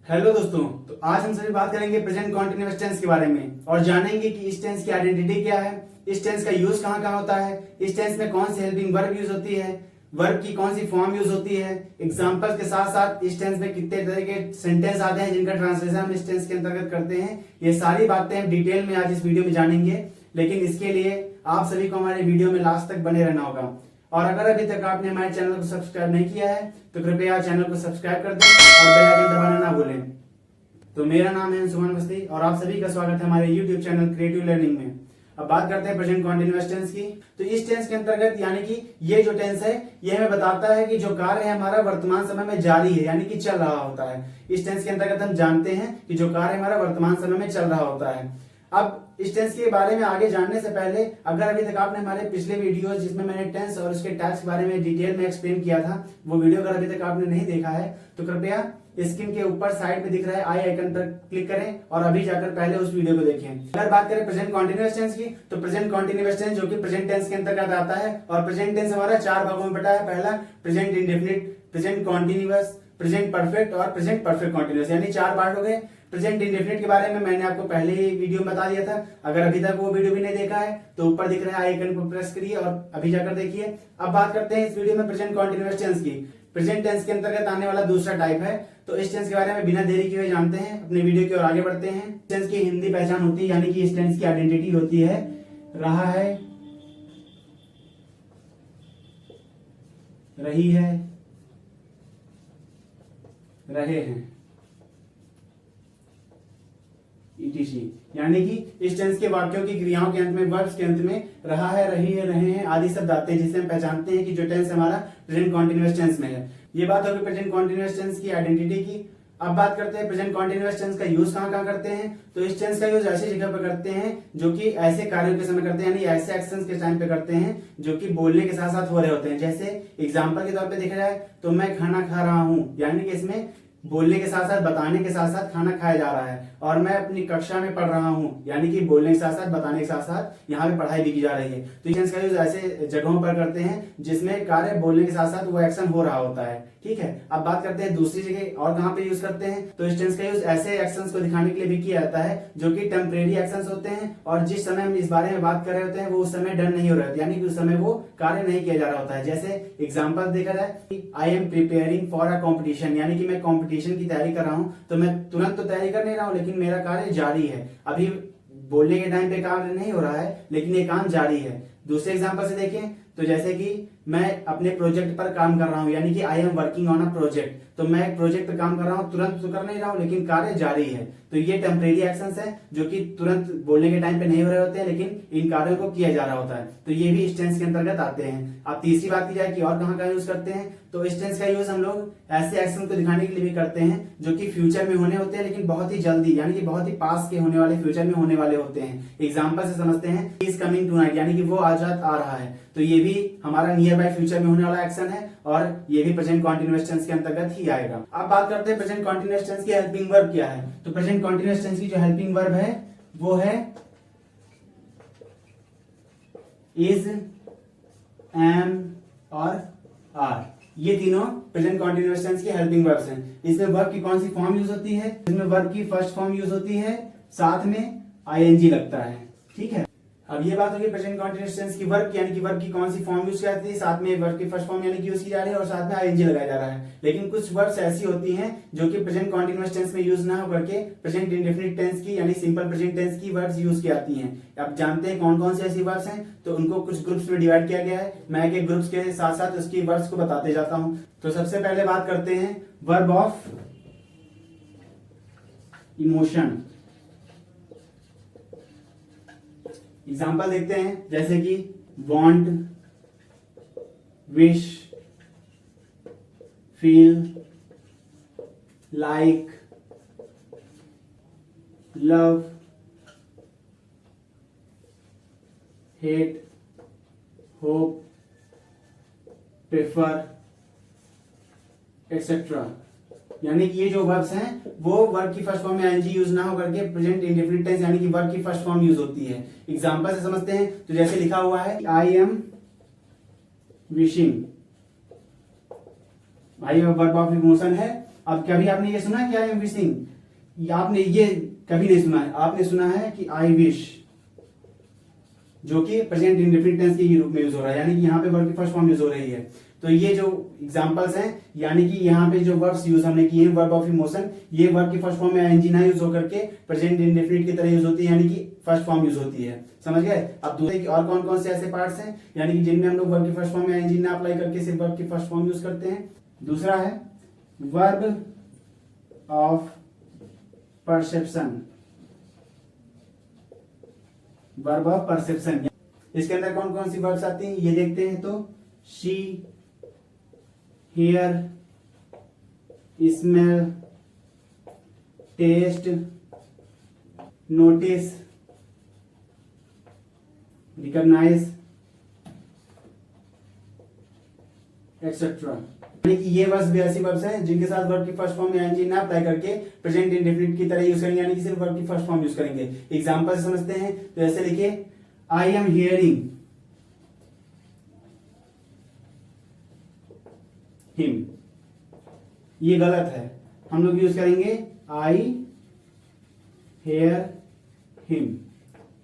Hello दोस्तों, तो आज हम सभी बात करेंगे प्रेजेंट कॉन्टिन्यूअस टेंस के बारे में और जानेंगे कि इस टेंस की आइडेंटिटी क्या है, इस टेंस का यूज कहाँ कहाँ होता है, इस टेंस में कौन सी हेल्पिंग वर्ब यूज होती है, वर्ब की कौन सी फॉर्म यूज होती है, एग्जांपल्स के साथ साथ इस टेंस में कितने तरह के सेंटेंस आते हैं जिनका ट्रांसलेशन हम इस टेंस के अंतर्गत करते हैं। ये सारी बातें हम डिटेल में आज इस वीडियो में जानेंगे, लेकिन इसके लिए आप सभी को हमारे वीडियो में लास्ट तक बने रहना होगा। और अगर अभी तक आपने हमारे चैनल को सब्सक्राइब नहीं किया है तो कृपया चैनल को सब्सक्राइब कर दें और बेल आइकन दबाना ना भूलें। तो मेरा नाम है सुमन मस्ती और आप सभी का स्वागत है हमारे YouTube चैनल क्रिएटिव लर्निंग में। अब बात करते हैं प्रेजेंट कॉन्टिन्यूअस टेंस की। तो इस टेंस के अंतर्गत यानी कि ये जो टेंस है ये हमें बताता है कि जो कार्य है हमारा वर्तमान समय में जारी है, यानी कि चल रहा होता है। इस टेंस के अंतर्गत हम जानते हैं कि जो कार्य हमारा वर्तमान समय में चल रहा होता है। अब इस टेंस के बारे में आगे जानने से पहले अगर अभी तक आपने हमारे पिछले वीडियो जिसमें मैंने टेंस और उसके टाइप्स के बारे में डिटेल में एक्सप्लेन किया था, वो वीडियो अगर अभी तक आपने नहीं देखा है तो कृपया स्क्रीन के ऊपर साइड में दिख रहा है आई आइकन पर क्लिक करें और अभी जाकर पहले उस वीडियो को देखें। अगर बात करें प्रेजेंट कॉन्टिन्यूअस टेंस की, तो प्रेजेंट कॉन्टिन्यूअस टेंस जो कि प्रेजेंट टेंस के अंतर्गत आता है और प्रेजेंट टेंस हमारा 4 भागों में बटा है। पहला present indefinite, present continuous, present perfect और प्रेजेंट परफेक्ट कॉन्टिन्यूअस, यानी 4 पार्ट हो गए। प्रेजेंट इंडेफिनिट के बारे में मैंने आपको पहले ही वीडियो में बता दिया था। अगर अभी तक वो वीडियो भी नहीं देखा है तो ऊपर दिख रहा है आइकन को प्रेस करिए और अभी जाकर देखिए। अब बात करते हैं इस वीडियो में प्रेजेंट कॉन्टिन्यूअस टेंस की। प्रेजेंट टेंस के अंतर्गत आने वाला दूसरा टाइप है। तो इस टेंस के बारे में बिना देरी किए जानते हैं, अपने वीडियो की ओर आगे बढ़ते हैं। टेंस की हिंदी पहचान होती है, यानी कि इस टेंस की आइडेंटिटी होती है रहा है, रही है, रहे हैं, ETC, यानी कि इस टेंस के वाक्यों की क्रियाओं के अंत में, वर्ब्स के अंत में रहा है, रही है, रहे हैं आदि शब्द आते हैं, जिससे हम पहचानते हैं कि जो टेंस हमारा प्रेजेंट कॉन्टिन्यूअस टेंस में है। ये बात होगी प्रेजेंट कॉन्टिन्यूअस टेंस की आइडेंटिटी की। अब बात करते हैं प्रेजेंट कॉन्टिन्यूअस टेंस का यूज कहाँ कहाँ करते हैं। तो इस टेंस का यूज ऐसी जगह पर करते हैं जो कि ऐसे कार्यों के समय करते हैं, यानी ऐसे एक्शंस के टाइम पे करते हैं जो कि बोलने के साथ साथ हो रहे होते हैं। जैसे एग्जांपल के तौर पे देखा जाए तो मैं खाना खा रहा हूं, यानी कि इसमें बोलने के साथ साथ बताने के साथ साथ खाना खाया जा रहा है। और मैं अपनी कक्षा में पढ़ रहा हूं, यानी कि बोलने के साथ साथ बताने के साथ साथ यहाँ पे पढ़ाई भी की जा रही है। तो टेंस का यूज ऐसे जगहों पर करते हैं जिसमें कार्य बोलने के साथ साथ वो एक्शन हो रहा होता है। ठीक है, अब बात करते हैं दूसरी जगह और कहाँ पे यूज करते हैं। तो इस टेंस का यूज ऐसे एक्शंस को दिखाने के लिए भी किया जाता है जो कि टेम्परेरी एक्शंस होते हैं और जिस समय हम इस बारे में बात कर रहे होते हैं वो उस समय डन नहीं हो रहे होते, यानी कि उस समय वो कार्य नहीं किया जा रहा होता है। जैसे एग्जाम्पल देखा जाए, I am preparing for a competition, यानी कि मैं कॉम्पिटिशन की तैयारी कर रहा हूं। तो मैं तुरंत तो तैयारी कर नहीं रहा हूं, लेकिन मेरा कार्य जारी है। अभी बोलने के टाइम पे कार्य नहीं हो रहा है, लेकिन ये काम जारी है। दूसरे एग्जांपल से देखें तो जैसे कि मैं अपने प्रोजेक्ट पर काम कर रहा हूं, यानी कि I am working on a project. तो मैं एक प्रोजेक्ट पर काम कर रहा हूं, तुरंत तो कर नहीं रहा हूं, लेकिन कार्य जारी है। तो ये टेम्परेरी एक्शंस है जो कि तुरंत बोलने के टाइम पे नहीं हो रहे होते हैं, लेकिन इन कार्यों को किया जा रहा होता है। तो ये भी इस टेंस के अंतर्गत आते हैं। अब तीसरी बात की जाए कि और कहाँ का यूज करते हैं, तो इस टेंस का यूज हम लोग ऐसे एक्शन को दिखाने के लिए भी करते हैं जो कि फ्यूचर में होने होते हैं, लेकिन बहुत ही जल्दी, यानी कि बहुत ही पास के होने वाले, फ्यूचर में होने वाले होते हैं। एग्जाम्पल से समझते हैं, इज कमिंग टुनाइट, यानी कि वो आज रात आ रहा है। तो ये भी हमारा नियर बाय फ्यूचर में होने वाला एक्शन है और ये भी प्रेजेंट कॉन्टिन्यूअस टेंस के अंतर्गत ही आएगा। अब बात करते हैं प्रेजेंट कॉन्टिन्यूअस टेंस की हेल्पिंग वर्ब क्या है। तो प्रेजेंट कॉन्टिन्यूअस टेंस की जो हेल्पिंग वर्ब है वो है इज, एम और आर। ये तीनों प्रेजेंट कॉन्टिन्यूअस टेंस की हेल्पिंग वर्ब्स हैं। इसमें वर्ब की कौन सी फॉर्म यूज होती है, इसमें वर्ब की फर्स्ट फॉर्म यूज होती है, साथ में आईएनजी लगता है। ठीक है, अब ये बात होगी प्रेजेंट कॉन्टिन्यूअस टेंस की वर्ब की, यानी कि वर्ब की कौन सी फॉर्म यूज की जाती है, साथ में वर्ब की फर्स्ट फॉर्म यानी कि यूज की जा रही है और साथ में आईएनजी लगाया जा रहा है। लेकिन कुछ वर्ब्स ऐसी होती हैं जो कि प्रेजेंट कॉन्टिन्यूअस टेंस में यूज ना होकर के प्रेजेंट इंडेफिनिट टेंस की, यानी सिंपल प्रेजेंट टेंस की वर्ब्स यूज की जाती हैं। अब जानते हैं कौन कौन सी ऐसी वर्ब्स हैं, तो उनको कुछ ग्रुप्स में डिवाइड किया गया है। मैं एक ग्रुप्स के साथ साथ उसकी वर्ब्स को बताते जाता हूं। तो सबसे पहले बात करते हैं वर्ब ऑफ इमोशन। एग्जाम्पल देखते हैं, जैसे कि want, wish, feel, like, love, hate, hope, prefer, etcetera. यानी कि ये जो वर्ब्स हैं वो वर्ब की फर्स्ट फॉर्म में आईएनजी यूज ना होकर के प्रेजेंट इंडेफिनिट टेंस, यानी कि वर्ब की फर्स्ट फॉर्म यूज होती है। एग्जांपल से समझते हैं, तो जैसे लिखा हुआ है आई एम विशिंग, भाई वर्ब ऑफ इमोशन है अब कभी आपने ये सुना है कि आई एम विशिंग? आपने ये कभी नहीं सुना है। आपने सुना है कि आई विश, जो कि प्रेजेंट इंडेफिनिट टेंस के रूप में यूज हो रहा है, यानी कि यहाँ पे वर्ब की फर्स्ट फॉर्म यूज हो रही है। तो ये जो एग्जांपल्स हैं, यानी कि यहाँ पे जो वर्ब्स यूज हमने किए हैं, वर्ब ऑफ इमोशन, ये वर्ब की फर्स्ट फॉर्म में आईएनजी ना यूज होकर के प्रेजेंट इंडेफिनिट की तरह यूज होती है, यानी कि फर्स्ट फॉर्म यूज होती है। समझ गए? अब दूसरे और कौन कौन से ऐसे पार्ट्स हैं यानी कि जिनमें हम लोग वर्ब की फर्स्ट फॉर्म में आईएनजी ना अप्लाई करके सिर्फ वर्ब की फर्स्ट फॉर्म यूज करते हैं? दूसरा है verb of perception. Verb of perception, इसके अंदर कौन कौन सी वर्ब्स आती हैं ये देखते हैं। तो see, hear, smell, taste, notice, recognise, etcetera. यानी कि ये वर्ब्स भी ऐसी वर्ब्स हैं जिनके साथ वर्ब की फर्स्ट फॉर्म में आईएनजी ना अप्लाई करके प्रेजेंट इंडेफिनिट की तरह यूज करेंगे, यानी कि सिर्फ वर्ब की फर्स्ट फॉर्म यूज करेंगे। एग्जांपल समझते हैं, तो ऐसे लिखिए, आई एम हियरिंग हिम। ये गलत है, हम लोग यूज करेंगे आई हेयर हिम,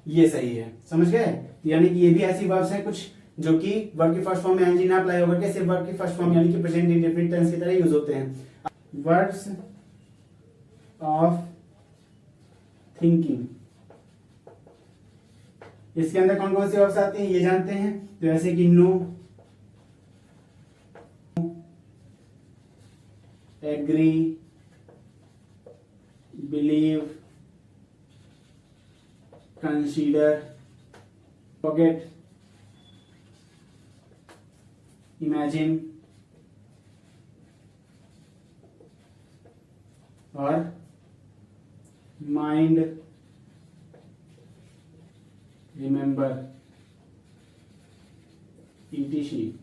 ये सही है। समझ गए? यानी कि ये भी ऐसी वर्ब्स हैं कुछ जो कि वर्ब की फर्स्ट फॉर्म में आईएनजी ना अप्लाई होकर के सिर्फ वर्ब की फर्स्ट फॉर्म यानी कि प्रेजेंट इंडेफिनिट टेंस की तरह यूज होते हैं। वर्ब्स ऑफ थिंकिंग, इसके अंदर कौन कौन सी वर्ब्स आती हैं ये जानते हैं। तो ऐसे कि know, agree, believe, consider, forget, imagine और माइंड, रिमेंबर, ईटीसी।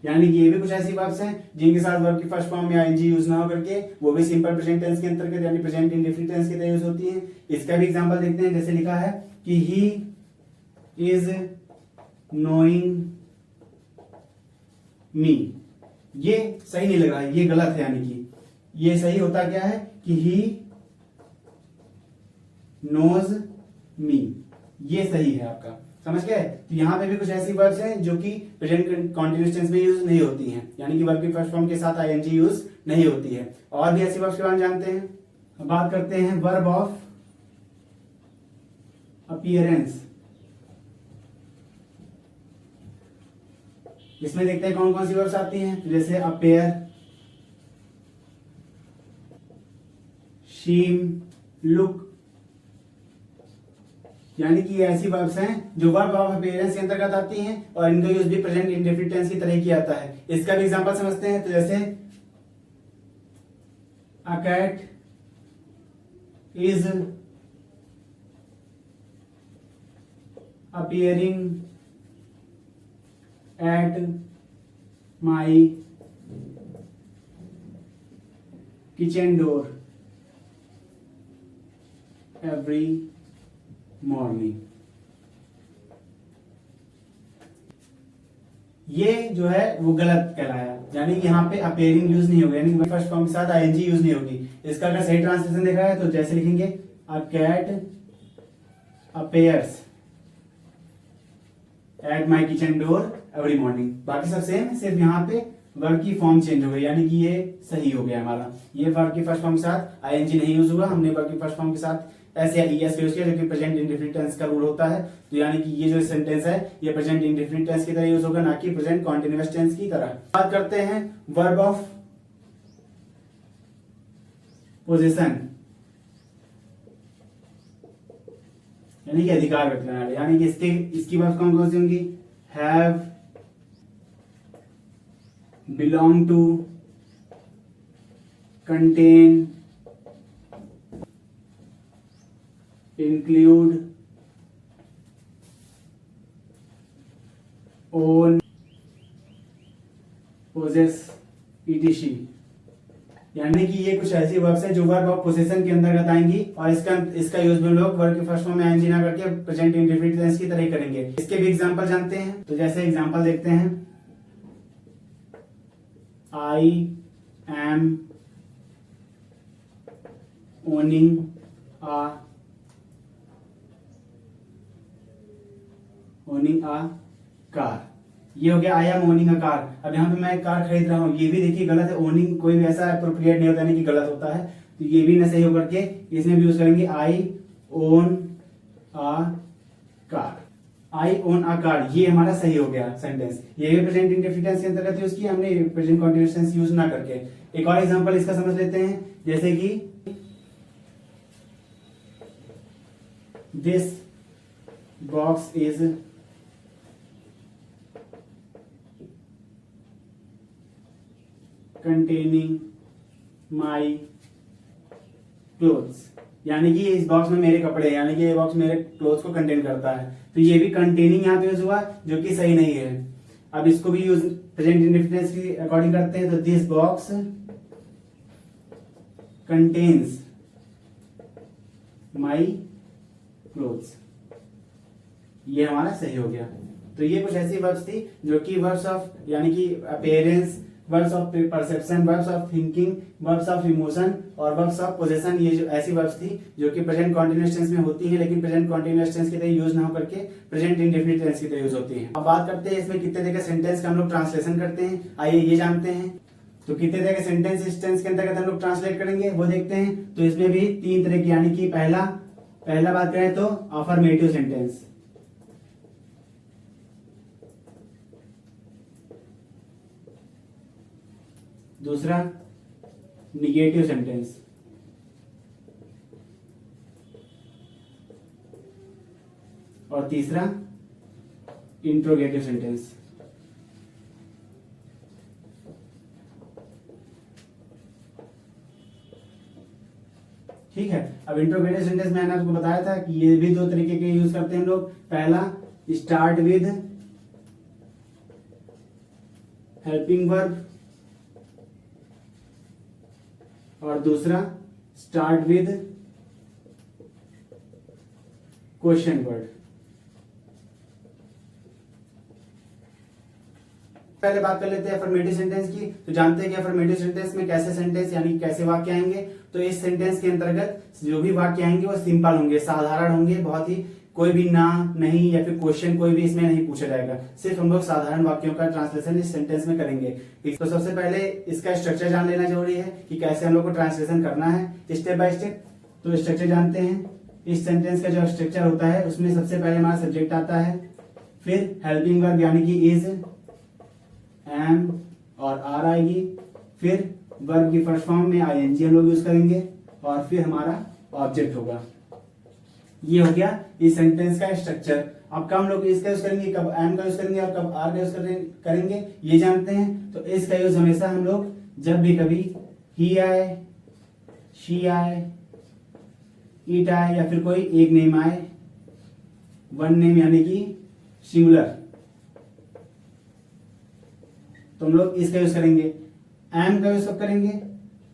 यानी कि ये भी कुछ ऐसी वर्ब्स हैं जिनके साथ वर्ब की फर्स्ट फॉर्म में आईएनजी यूज ना होकर के वो भी सिंपल प्रेजेंट टेंस के अंतर्गत यानी प्रेजेंट इंडेफिनिट टेंस की तरह यूज होती हैं। इसका भी एग्जांपल देखते हैं, जैसे लिखा है कि ही इज नोइंग मी। ये सही नहीं लग रहा है, ये गलत है। यानी कि ये सही होता क्या है कि ही नोज मी, ये सही है आपका। समझ गए? तो यहाँ पे भी कुछ ऐसी वर्ब्स हैं जो कि प्रेजेंट कंटीन्यूअस टेंस में यूज नहीं होती हैं, यानी कि वर्ब की फर्स्ट फॉर्म के साथ आईएनजी यूज नहीं होती है। और भी ऐसी वर्ब्स के बारे में जानते हैं। अब बात करते हैं वर्ब ऑफ अपीयरेंस। इसमें देखते हैं कौन कौन सी वर्ब्स आती हैं, जैसे अपेयर, शीम, लुक। यानी कि ये ऐसी वर्ब्स हैं जो वर्ब ऑफ अपीयरेंस के अंतर्गत आती हैं और इनका यूज भी प्रेजेंट इंडेफिनिट टेंस की तरह किया जाता है। इसका भी एग्जांपल समझते हैं, तो जैसे a cat is appearing at my kitchen door every morning. ये जो है वो गलत कहलाया, यानी कि यहाँ पे अपेयरिंग यूज नहीं होगा, यानी फर्स्ट फॉर्म के साथ आईएनजी यूज नहीं होगी। इसका अगर सही ट्रांसलेशन देखा है तो जैसे लिखेंगे a cat appears at my kitchen door every morning. बाकी सब सेम, सिर्फ यहाँ पे वर्ब की फॉर्म चेंज हो गई, यानी कि ये सही हो गया हमारा। ये वर्ब की फर्स्ट फॉर्म के साथ आईएनजी नहीं यूज हुआ, हमने वर्ब की फर्स्ट फॉर्म के साथ एस या ईएस यूज किया, जो कि प्रेजेंट इंडेफिनिट टेंस का रूल होता है। तो यानी कि ये जो सेंटेंस है ये प्रेजेंट इंडेफिनिट टेंस की तरह यूज होगा, ना कि प्रेजेंट कॉन्टिन्यूअस टेंस की तरह। बात करते हैं वर्ब ऑफ पोजीशन, यानी कि अधिकार व्यक्त करने वाले। यानी कि इसकी वर्ब कौन कौन सी होंगी? Have, belong to, contain, include, own, possess, ETC. यानी कि ये कुछ ऐसी वर्ब्स है जो वर्ब ऑफ पोजीशन के अंतर्गत आएंगी और इसका यूज भी लोग वर्ब के फर्स्ट फॉर्म में आईएनजी ना करके प्रेजेंट इंडेफिनिट टेंस की तरह ही करेंगे। इसके भी एग्जांपल जानते हैं, तो जैसे एग्जांपल देखते हैं, I am owning a car. ये हो गया I am owning a car. अब यहाँ पे मैं एक कार खरीद रहा हूँ, ये भी देखिए गलत है। ओनिंग कोई भी ऐसा अप्रोप्रिएट नहीं होता, नहीं कि गलत होता है, तो ये भी ना सही होकर के इसमें भी यूज करेंगे I own a car. I own a car, ये हमारा सही हो गया सेंटेंस। ये भी प्रेजेंट इंडेफिनिट टेंस के अंतर्गत यूज किया हमने, प्रेजेंट कंटीन्यूअस टेंस यूज ना करके। एक और एग्जांपल इसका समझ लेते हैं, जैसे कि this box is containing my clothes, यानी कि इस बॉक्स में मेरे कपड़े हैं, यानी कि ये बॉक्स मेरे क्लोथ्स को कंटेन करता है। तो ये भी कंटेनिंग यहाँ पे यूज हुआ, जो कि सही नहीं है। अब इसको भी यूज प्रेजेंट इंडेफिनिट की अकॉर्डिंग करते हैं, तो this box contains my clothes, ये हमारा सही हो गया। तो ये कुछ ऐसी वर्ब्स थी जो कि वर्ब्स ऑफ, यानी कि appearance, verbs of perception, verbs of thinking, verbs of emotion और वर्ब्स ऑफ पोजेशन, ये जो ऐसी वर्ब्स थी जो कि प्रेजेंट कॉन्टिन्यूअस टेंस में होती है, लेकिन प्रेजेंट कॉन्टिन्यूअस टेंस की तरह यूज ना होकर के प्रेजेंट इंडेफिनिट टेंस की तरह यूज होती है। अब बात करते हैं इसमें कितने तरह के सेंटेंस का हम लोग ट्रांसलेशन करते हैं, आइए ये जानते हैं। तो कितने तरह के सेंटेंस इस टेंस के अंतर्गत हम लोग ट्रांसलेट करेंगे वो देखते हैं। तो इसमें भी 3 तरह की, यानी कि पहला बात करें तो अफर्मेटिव सेंटेंस, दूसरा निगेटिव सेंटेंस, और तीसरा इंट्रोगेटिव सेंटेंस। ठीक है। अब इंट्रोगेटिव सेंटेंस मैंने आपको बताया था कि ये भी 2 तरीके के यूज करते हैं हम लोग। पहला स्टार्ट विद हेल्पिंग वर्ब, और दूसरा स्टार्ट विद क्वेश्चन वर्ड। पहले बात कर लेते हैं अफर्मेटिव सेंटेंस की। तो जानते हैं कि अफर्मेटिव सेंटेंस में कैसे सेंटेंस, यानी कैसे वाक्य आएंगे। तो इस सेंटेंस के अंतर्गत जो भी वाक्य आएंगे वो सिंपल होंगे, साधारण होंगे, बहुत ही, कोई भी ना, नहीं या फिर क्वेश्चन कोई भी इसमें नहीं पूछा जाएगा। सिर्फ हम लोग साधारण वाक्यों का ट्रांसलेशन इस सेंटेंस में करेंगे। तो सबसे पहले इसका स्ट्रक्चर जान लेना जरूरी है कि कैसे हम लोग को ट्रांसलेशन करना है स्टेप बाय स्टेप। तो स्ट्रक्चर जानते हैं। इस सेंटेंस का जो स्ट्रक्चर होता है उसमें सबसे पहले हमारा सब्जेक्ट आता है, फिर हेल्पिंग वर्ब यानी कि इज, एम और आर आएगी, फिर वर्ब की फर्स्ट फॉर्म में आईएनजी हम लोग यूज करेंगे, और फिर हमारा ऑब्जेक्ट होगा। ये हो गया इस सेंटेंस का स्ट्रक्चर। अब कब हम लोग इसका यूज करेंगे, कब एम का यूज करेंगे और कब आर का यूज करेंगे ये जानते हैं। तो इसका यूज हमेशा हम लोग जब भी कभी ही आए, शी आए, इट आए या फिर कोई एक नेम आए, वन नेम यानी कि सिंगुलर, तो हम लोग इसका यूज करेंगे। एम का यूज कब करेंगे,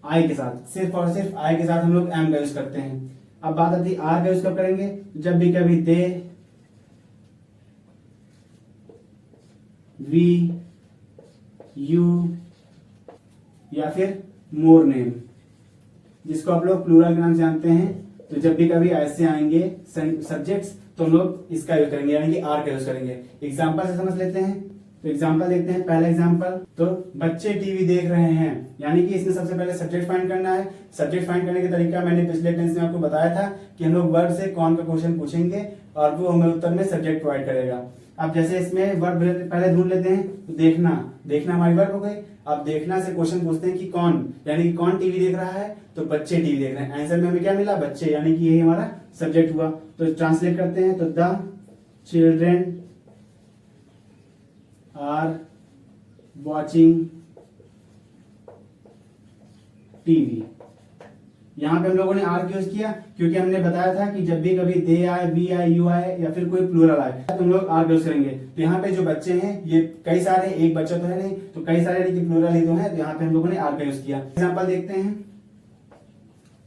आई के साथ, सिर्फ और सिर्फ आई के साथ हम लोग एम का यूज करते हैं। अब बात आती है आर का यूज कब करेंगे, जब भी कभी दे, वी, यू या फिर मोर नेम, जिसको आप लोग प्लूरल के नाम से जानते हैं। तो जब भी कभी ऐसे आएंगे सब्जेक्ट्स तो हम लोग इसका यूज करेंगे, यानी कि आर का यूज करेंगे। एग्जाम्पल से समझ लेते हैं। तो एग्जाम्पल देखते हैं। पहला एग्जाम्पल, तो बच्चे टीवी देख रहे हैं, यानी कि इसमें सबसे पहले सब्जेक्ट फाइंड करना है। सब्जेक्ट फाइंड करने का तरीका मैंने पिछले टेंस में आपको बताया था कि हम लोग वर्ब से कौन का क्वेश्चन पूछेंगे और वो हमें उत्तर में सब्जेक्ट प्रोवाइड करेगा। अब जैसे इसमें वर्ब पहले ढूंढ लेते हैं। तो देखना, देखना हमारी वर्ब हो गई। अब देखना से क्वेश्चन पूछते हैं कि कौन, यानी कि कौन टीवी देख रहा है, तो बच्चे टीवी देख रहे हैं। आंसर में हमें क्या मिला, बच्चे, यानी कि यही हमारा सब्जेक्ट हुआ। तो ट्रांसलेट करते हैं। तो the children are watching TV. यहां पे हम लोगों ने आर यूज किया क्योंकि हमने बताया था कि जब भी कभी दे आए, वी आए, यू आए या फिर कोई प्लूरल आए तो हम लोग आर यूज करेंगे। तो यहाँ पे जो बच्चे हैं ये कई सारे, एक बच्चा तो है नहीं, तो कई सारे लेकिन प्लूरल ही तो है, तो यहाँ पे हम लोगों ने आर का यूज किया। एग्जाम्पल देखते हैं।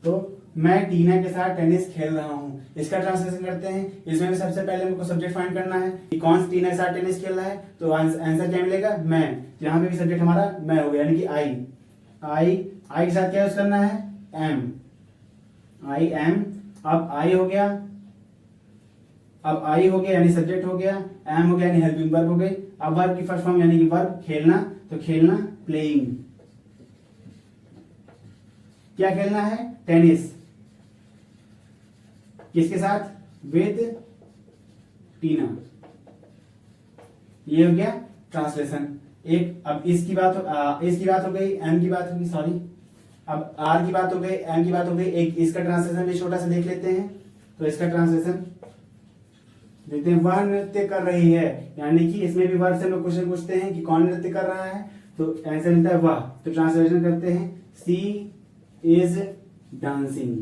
तो मैं टीना के साथ टेनिस खेल रहा हूँ, इसका ट्रांसलेशन करते हैं। इसमें भी सबसे पहले हमको सब्जेक्ट फाइंड करना है कि कौन टीना के साथ टेनिस खेल रहा है, तो आंसर क्या मिलेगा, मैं। तो यहाँ पे भी सब्जेक्ट हमारा मैं हो गया, यानी कि आई के साथ क्या यूज करना है, एम। आई एम, अब आई हो गया, यानी सब्जेक्ट हो गया, एम हो गया यानी हेल्पिंग वर्ब हो गई। अब वर्ब की फर्स्ट फॉर्म यानी कि वर्ब खेलना, तो खेलना प्लेइंग। क्या खेलना है? टेनिस। किसके साथ? विद टीना। ये हो गया ट्रांसलेशन। एक अब इसकी बात हो गई, एम की बात होगी, सॉरी, अब आर की बात हो गई, एम की बात हो गई। एक इसका ट्रांसलेशन भी छोटा सा देख लेते हैं। तो इसका ट्रांसलेशन देखते हैं। वह नृत्य कर रही है, यानी कि इसमें भी वर्ब से हम लोग क्वेश्चन पूछते हैं कि कौन नृत्य कर रहा है, तो आंसर मिलता है वह। तो ट्रांसलेशन करते हैं, सी इज डांसिंग।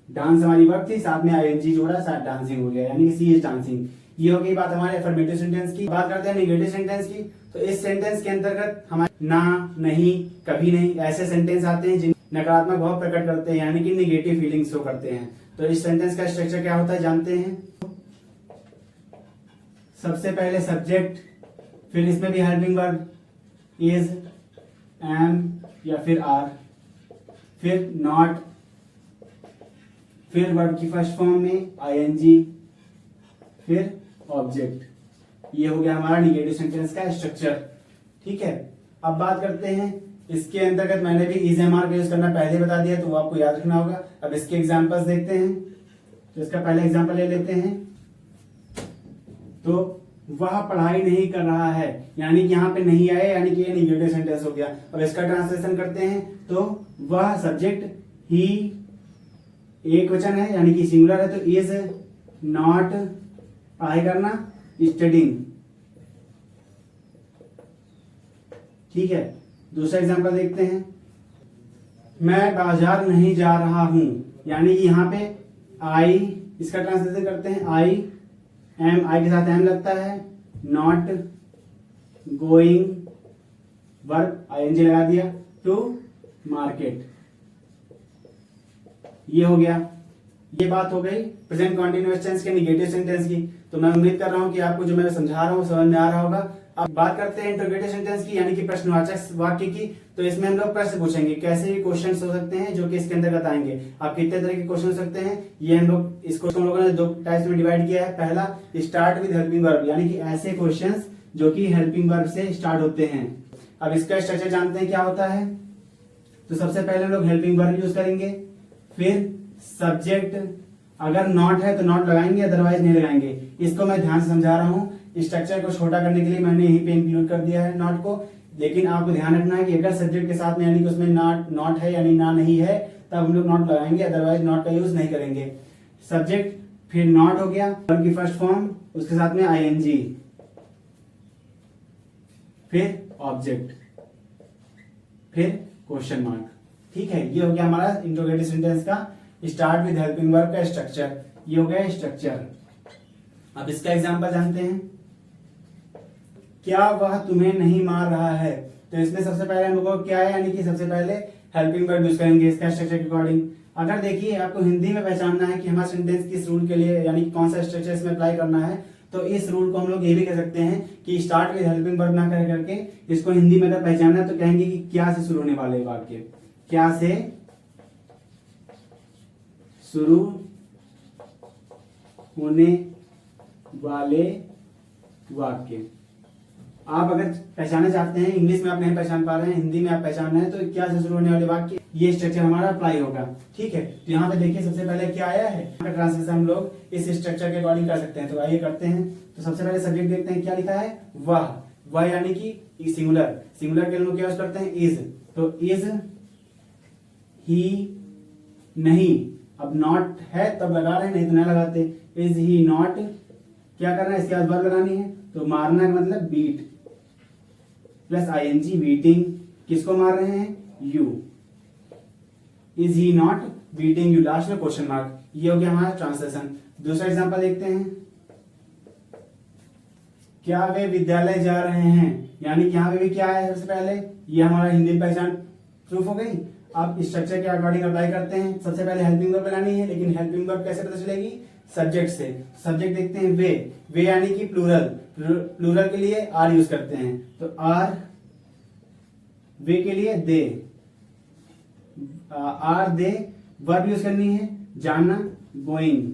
डांस हमारी वर्ब थी, साथ में आईएनजी जोड़ा, साथ डांसिंग हो गया, यानी कि सी इज डांसिंग। ये हो गई बात हमारे अफर्मेटिव सेंटेंस की। बात करते हैं नेगेटिव सेंटेंस की। तो इस सेंटेंस के अंतर्गत हमारे ना, नहीं, कभी नहीं ऐसे सेंटेंस आते हैं जिन नकारात्मक भाव प्रकट करते हैं, यानी कि निगेटिव फीलिंग्स शो करते हैं। तो इस सेंटेंस का स्ट्रक्चर क्या होता है जानते हैं। सबसे पहले सब्जेक्ट, फिर इसमें भी हेल्पिंग वर्ब इज, एम या फिर आर, फिर नॉट, फिर वर्ब की फर्स्ट फॉर्म में आईएनजी, फिर ऑब्जेक्ट। ये हो गया हमारा निगेटिव सेंटेंस का स्ट्रक्चर। ठीक है, अब बात करते हैं इसके अंतर्गत। मैंने भी इज एम आर का यूज करना पहले बता दिया, तो वो आपको याद रखना होगा। अब इसके एग्जांपल्स देखते हैं। तो इसका पहले एग्जांपल ले लेते हैं। तो वह पढ़ाई नहीं कर रहा है, यानी कि यहाँ पे नहीं आए, यानी कि ये निगेटिव सेंटेंस हो गया। अब इसका ट्रांसलेशन करते हैं। तो वह सब्जेक्ट ही एक वचन है, यानी कि सिंगुलर है, तो इज नॉट पढ़ाई करना, स्टडिंग। ठीक है, दूसरा एग्जांपल देखते हैं। मैं बाजार नहीं जा रहा हूं, यानी कि यहाँ पे आई, इसका ट्रांसलेशन करते हैं, आई एम, आई के साथ एम लगता है, नॉट गोइंग, वर्ब आईएनजी लगा दिया, टू मार्केट। ये हो गया। ये बात हो गई प्रेजेंट कॉन्टिन्यूअस टेंस के निगेटिव सेंटेंस की। तो मैं उम्मीद कर रहा हूं कि आपको जो मैं समझा रहा हूं समझ में आ रहा होगा। अब बात करते हैं इंटरोगेटिव सेंटेंस की, यानी कि प्रश्नवाचक वाक्य की। तो इसमें हम लोग प्रश्न पूछेंगे, कैसे भी क्वेश्चंस हो सकते हैं जो कि इसके अंतर्गत आएंगे। आप कितने तरह के क्वेश्चन हो सकते हैं, ये हम लोग इसको हम लोगों ने दो टाइप्स में डिवाइड किया है। पहला, स्टार्ट विद हेल्पिंग वर्ब, यानी कि ऐसे क्वेश्चंस जो कि हेल्पिंग वर्ब से स्टार्ट होते हैं। अब इसका स्ट्रक्चर जानते हैं क्या होता है। तो सबसे पहले हम लोग हेल्पिंग वर्ब यूज करेंगे, फिर सब्जेक्ट, अगर नॉट है तो नॉट लगाएंगे, अदरवाइज नहीं लगाएंगे। इसको मैं ध्यान से समझा रहा हूँ। स्ट्रक्चर को छोटा करने के लिए मैंने यहीं पे इंक्लूड कर दिया है नॉट को। लेकिन आपको ध्यान रखना है कि अगर सब्जेक्ट के साथ में, यानी कि उसमें नॉट है यानी ना नहीं है, तब हम लोग नॉट लगाएंगे, अदरवाइज नॉट का यूज नहीं करेंगे। सब्जेक्ट, फिर नॉट हो गया, वर्ब की फर्स्ट फॉर्म, उसके साथ में आईएनजी, फिर ऑब्जेक्ट, फिर क्वेश्चन मार्क। ठीक है, ये हो गया हमारा इंट्रोगेटिव सेंटेंस का स्टार्ट विद हेल्पिंग वर्ब का स्ट्रक्चर। ये हो गया स्ट्रक्चर। अब इसका एग्जांपल जानते हैं। क्या वह तुम्हें नहीं मार रहा है। तो इसमें सबसे पहले हम लोग को क्या है, यानी कि सबसे पहले हेल्पिंग वर्ब यूज करेंगे इसका स्ट्रक्चर के अकॉर्डिंग। अगर देखिए आपको हिंदी में पहचानना है कि हमारा सेंटेंस किस रूल के लिए, यानी कि कौन सा स्ट्रक्चर इसमें अप्लाई करना है, तो इस रूल को हम लोग ये भी कह सकते हैं कि स्टार्ट विद हेल्पिंग वर्ब ना कर करके इसको हिंदी में अगर पहचानना है तो कहेंगे कि क्या से शुरू होने वाले वाक्य, क्या से शुरू होने वाले वाक्य। आप अगर पहचानना चाहते हैं, इंग्लिश में आप नहीं पहचान पा रहे हैं, हिंदी में आप पहचानना है, तो क्या से शुरू होने वाले वाक्य, ये स्ट्रक्चर हमारा अप्लाई होगा। ठीक है, तो यहाँ पे देखिए सबसे पहले क्या आया है, ट्रांसलेशन हम लोग इस स्ट्रक्चर के अकॉर्डिंग कर सकते हैं। तो आइए करते हैं। तो सबसे पहले सब्जेक्ट देखते हैं, क्या लिखा है, वह यानी कि सिंगुलर, सिंगुलर के लोग क्या यूज करते हैं, इज। तो इज ही नहीं, अब नॉट है तब लगा रहे हैं, नहीं तो नहीं लगाते। इज ही नॉट, क्या करना है, इसके बाद वर्ब लगानी है। तो मारना का मतलब बीट, प्लस आईएनजी, बीटिंग। किसको मार रहे हैं, you. Is he not beating you, last में क्वेश्चन मार्क। ये हो गया हमारा ट्रांसलेशन। दूसरा एग्जांपल देखते हैं। क्या वे विद्यालय जा रहे हैं, यानी कि यहाँ पे भी क्या है, सबसे पहले ये हमारा हिंदी पहचान प्रूफ हो गई। अब स्ट्रक्चर के अकॉर्डिंग अप्लाई करते हैं। सबसे पहले हेल्पिंग वर्ब बनानी है, लेकिन हेल्पिंग वर्ब कैसे पता चलेगी, सब्जेक्ट से। सब्जेक्ट देखते हैं वे यानी कि प्लूरल, प्लूरल के लिए आर यूज करते हैं। तो आर, वे के लिए दे, आर दे वर्ब यूज करनी है, जाना गोइंग,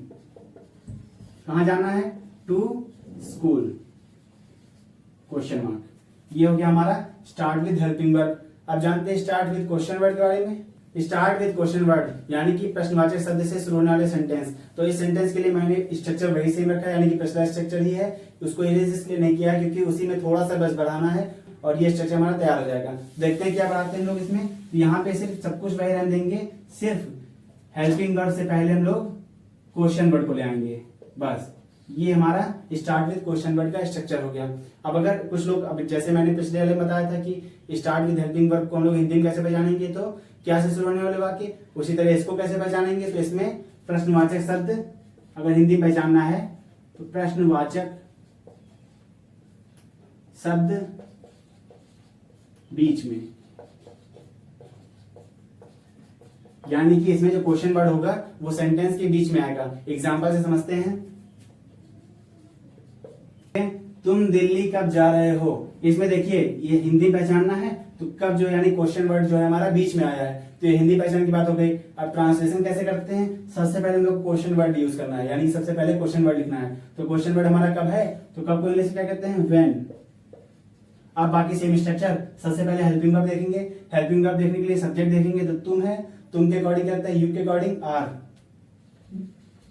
कहाँ जाना है, टू स्कूल, क्वेश्चन मार्क। ये हो गया हमारा स्टार्ट विद हेल्पिंग वर्ब। अब जानते हैं स्टार्ट विद क्वेश्चन वर्ड के बारे में। स्टार्ट विद क्वेश्चन वर्ड यानी कि प्रश्नवाचक शब्द से शुरू होने वाले सेंटेंस। तो इस सेंटेंस के लिए मैंने स्ट्रक्चर वही सेम रखा है, यानी कि पिछला स्ट्रक्चर ही है, उसको इरेज इसलिए नहीं किया क्योंकि उसी में थोड़ा सा बस बढ़ाना है और ये स्ट्रक्चर हमारा तैयार हो जाएगा। देखते हैं क्या बढ़ाते हैं लोग इसमें। यहाँ पे सिर्फ सब कुछ वही रहने देंगे, सिर्फ हेल्पिंग वर्ब से पहले हम लोग क्वेश्चन वर्ड को ले आएंगे, बस। ये हमारा स्टार्ट विद क्वेश्चन वर्ड का स्ट्रक्चर हो गया। अब अगर कुछ लोग, अब जैसे मैंने पिछले वाले में बताया था कि स्टार्ट विद हेल्पिंग वर्ब को हम लोग हिंदी में कैसे पहचानेंगे, तो क्या से शुरू होने वाले वाक्य, उसी तरह इसको कैसे पहचानेंगे, तो इसमें प्रश्नवाचक शब्द अगर हिंदी पहचानना है तो प्रश्नवाचक शब्द बीच में, यानी कि इसमें जो क्वेश्चन वर्ड होगा वो सेंटेंस के बीच में आएगा। एग्जांपल से समझते हैं। तुम दिल्ली कब जा रहे हो, इसमें देखिए ये हिंदी पहचानना है तो कब जो यानी क्वेश्चन वर्ड जो है हमारा बीच में आया है, तो ये हिंदी पहचान की बात हो गई। अब ट्रांसलेशन कैसे करते हैं, सबसे पहले हम लोग क्वेश्चन वर्ड यूज करना है, यानी सबसे पहले क्वेश्चन वर्ड लिखना है। तो क्वेश्चन वर्ड हमारा कब है, तो कब को इंग्लिश में क्या कहते हैं, व्हेन। अब बाकी सेम स्ट्रक्चर, सबसे पहले हेल्पिंग वर्ब देखेंगे। हेल्पिंग वर्ब देखने के लिए सब्जेक्ट देखेंगे, तो तुम है, तुम के अकॉर्डिंग क्या है, यू के अकॉर्डिंग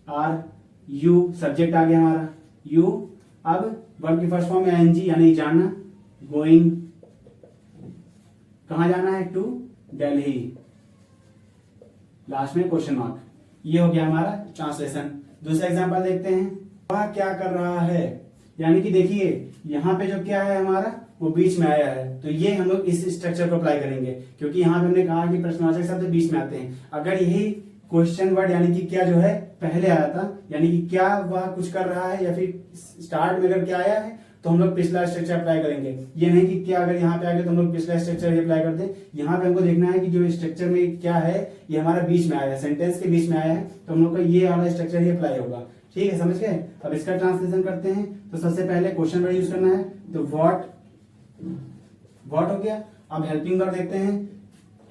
आर यू, सब्जेक्ट आ गया हमारा यू। अब वर्ब की फर्स्ट फॉर्म में आईएनजी यानी जाना, गोइंग, कहां जाना है, टू दिल्ली, लास्ट में क्वेश्चन मार्क। ये हो गया हमारा ट्रांसलेशन। दूसरा एग्जांपल देखते हैं। वह क्या कर रहा है, यानी कि देखिए यहाँ पे जो क्या है हमारा वो बीच में आया है, तो ये हम लोग इस स्ट्रक्चर को अप्लाई करेंगे क्योंकि यहाँ पे हमने कहा कि प्रश्नवाचक शब्द बीच में आते हैं। अगर यही क्वेश्चन वर्ड यानी कि क्या जो है पहले आया था, यानी कि क्या वह कुछ कर रहा है, या फिर स्टार्ट में अगर क्या आया है तो हम लोग पिछला स्ट्रक्चर अप्लाई करेंगे। ये नहीं कि क्या अगर यहाँ पे आ गया तो हम लोग पिछला स्ट्रक्चर ही अप्लाई कर दें। यहाँ पे हमको देखना है कि जो स्ट्रक्चर में क्या है ये हमारा बीच में आया है, सेंटेंस के बीच में आया है, तो हम लोग का ये वाला स्ट्रक्चर ही अप्लाई होगा। ठीक है, समझ गए। अब इसका ट्रांसलेशन करते हैं। तो सबसे पहले क्वेश्चन वर्ड यूज करना है, तो व्हाट हो गया। अब हेल्पिंग वर्ब देखते हैं।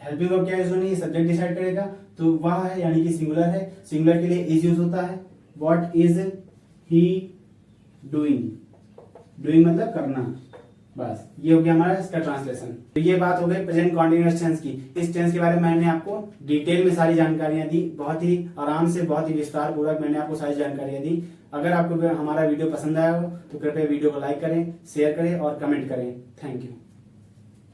हेल्पिंग वर्ब क्या यूज होनी है, सब्जेक्ट डिसाइड करेगा, तो वह है यानी कि सिंगुलर है, सिंगुलर के लिए इज यूज होता है। What is he doing, doing मतलब करना, बस। ये हो गया हमारा इसका ट्रांसलेशन। तो ये बात हो गई प्रेजेंट कॉन्टिन्यूअस टेंस की। इस टेंस के बारे में मैंने आपको डिटेल में सारी जानकारियां दी, बहुत ही आराम से, बहुत ही विस्तार पूर्वक मैंने आपको सारी जानकारियां दी। अगर आपको हमारा वीडियो पसंद आया हो तो कृपया वीडियो को लाइक करें, शेयर करें और कमेंट करें। Thank you.